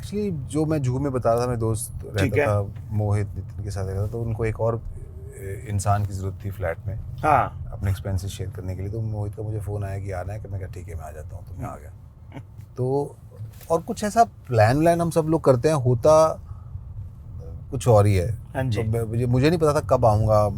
Actually जो मैं जूहू में बता रहा था, मेरे दोस्त ठीक रहता है। था, मोहित नितिन के साथ रहता था, तो उनको एक और इंसान की ज़रूरत थी फ्लैट में हाँ। अपने एक्सपेंसेस शेयर करने के लिए। तो मोहित का मुझे फ़ोन आया कि आना है, कि मैं कहा ठीक है मैं आ जाता हूँ, तो मैं आ गया। तो और कुछ ऐसा प्लान हम सब लोग करते हैं, होता कुछ और ही है। हाँ तो जी। मुझे नहीं पता था कब आऊँगा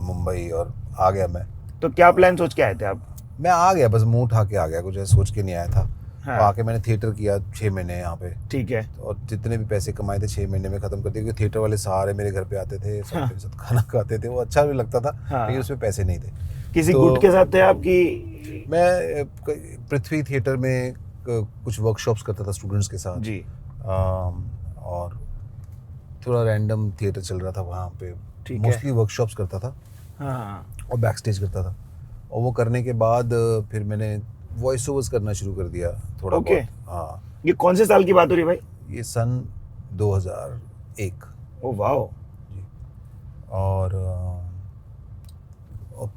मुंबई, और आ गया मैं। तो क्या प्लान सोच के आए थे आप? मैं आ गया, बस मुंह उठा के आ गया, कुछ ऐसा सोच के नहीं आया था। हाँ। और आके मैंने थिएटर किया 6 महीने यहाँ पे, ठीक है। और जितने भी पैसे कमाए थे 6 महीने में ख़त्म कर दिए, क्योंकि थिएटर वाले सारे मेरे घर पे आते थे, सब हाँ। मेरे साथ खाना खाते थे, वो अच्छा भी लगता था, लेकिन हाँ। उसमें पैसे नहीं थे। किसी तो गुट के साथ थे आपकी? मैं पृथ्वी थिएटर में कुछ वर्कशॉप्स करता था स्टूडेंट्स के साथ। जी। और थोड़ा रैंडम थिएटर चल रहा था वहाँ पे, ठीक है। मोस्टली वर्कशॉप्स करता था हाँ। और बैक स्टेज करता था। और वो करने के बाद फिर मैंने वॉइस ओवर्स करना शुरू कर दिया थोड़ा ओके। बहुत। हाँ, ये कौन से साल की बात हो रही है भाई? ये सन 2001 ओ वाओ। जी। और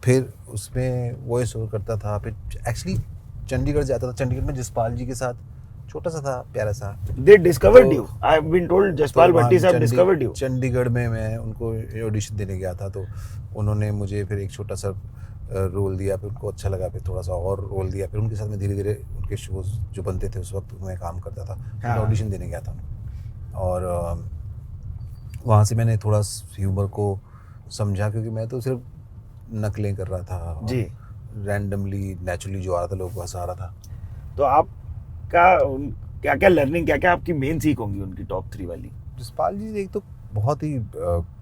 फिर उसमें वॉइस ओवर करता था। फिर एक्चुअली चंडीगढ़ जाता था, चंडीगढ़ में जसपाल जी के साथ, छोटा सा था, प्यारा सा। They discovered to you, I have been told to Jaspal वहाँ भट्टी साहब डिस्कवर्ड यू। चंडीगढ़ में मैं उनको ऑडिशन देने गया था, तो उन्होंने मुझे फिर एक छोटा सा रोल दिया, फिर उनको अच्छा लगा, फिर थोड़ा सा और रोल दिया, फिर उनके साथ मैं धीरे धीरे उनके शोज जो बनते थे उस वक्त मैं काम करता था। फिर मैं हाँ। ऑडिशन देने गया था, और वहाँ से मैंने थोड़ा ह्यूमर को समझा, क्योंकि मैं तो सिर्फ नकलें कर रहा था जी। और रैंडमली नेचुरली जो आ रहा था लोगों को हंसा रहा था। तो आपका क्या क्या लर्निंग, क्या क्या आपकी मेन सीख होंगी उनकी टॉप 3 वाली? जसपाल जी एक तो बहुत ही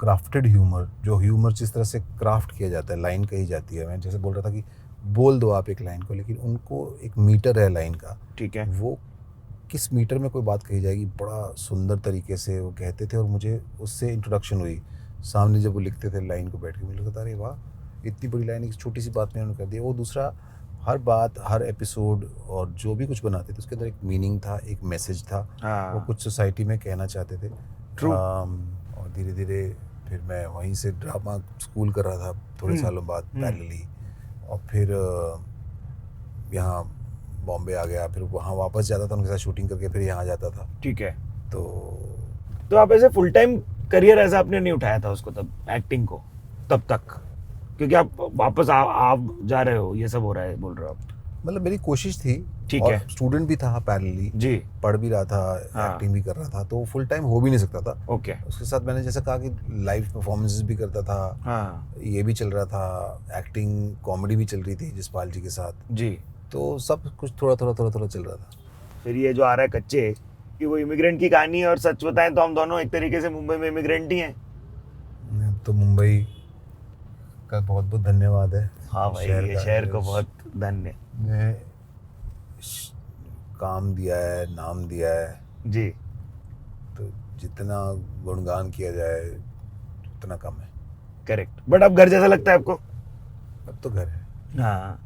क्राफ्टेड ह्यूमर, जो ह्यूमर जिस तरह से क्राफ्ट किया जाता है, लाइन कही जाती है, मैं जैसे बोल रहा था कि बोल दो आप एक लाइन को, लेकिन उनको एक मीटर है लाइन का। ठीक है। वो किस मीटर में कोई बात कही जाएगी, बड़ा सुंदर तरीके से वो कहते थे, और मुझे उससे इंट्रोडक्शन हुई। सामने जब वो लिखते थे लाइन को बैठ के, मुझे लगता था अरे वाह, इतनी बड़ी लाइन एक छोटी सी बात में उन्होंने कर दी। वो दूसरा, हर बात, हर एपिसोड और जो भी कुछ बनाते थे उसके अंदर एक मीनिंग था, एक मैसेज था, वो हाँ। कुछ सोसाइटी में कहना चाहते थे। ट्रू। और धीरे धीरे फिर मैं वहीं से ड्रामा स्कूल कर रहा था थोड़े सालों बाद पैरेलली, और फिर यहाँ बॉम्बे आ गया, फिर वहाँ वापस जाता था उनके साथ शूटिंग करके, फिर यहाँ जाता था। ठीक है। तो आप ऐसे फुल टाइम करियर ऐसा आपने नहीं उठाया था उसको, तब एक्टिंग को, तब तक? क्योंकि आप वापस आप जा रहे हो, ये सब हो रहा है बोल रहे हो आप। मतलब मेरी कोशिश थी, ठीक और है। स्टूडेंट भी था पैरेलली, जी। पढ़ भी रहा था, हाँ। एक्टिंग भी कर रहा था, तो फुल टाइम हो भी नहीं सकता था। ओके। उसके साथ मैंने जैसा कहा कि लाइव परफॉर्मेंसेस भी करता था। हाँ। ये भी चल रहा था, एक्टिंग कॉमेडी भी चल रही थी जसपाल जी के साथ। जी। तो सब कुछ थोड़ा थोड़ा चल रहा था। फिर ये जो आ रहा है कच्चे, कि वो इमिग्रेंट की कहानी है, और सच बताएं तो हम दोनों एक तरीके से मुंबई में इमिग्रेंट ही हैं। तो मुंबई का बहुत बहुत धन्यवाद है। हाँ भाई, ये शहर को बहुत धन्य। ने काम दिया है, नाम दिया है, जी। तो जितना गुणगान किया जाए उतना कम है। करेक्ट। बट अब घर जैसा लगता है आपको? अब तो घर है। हाँ।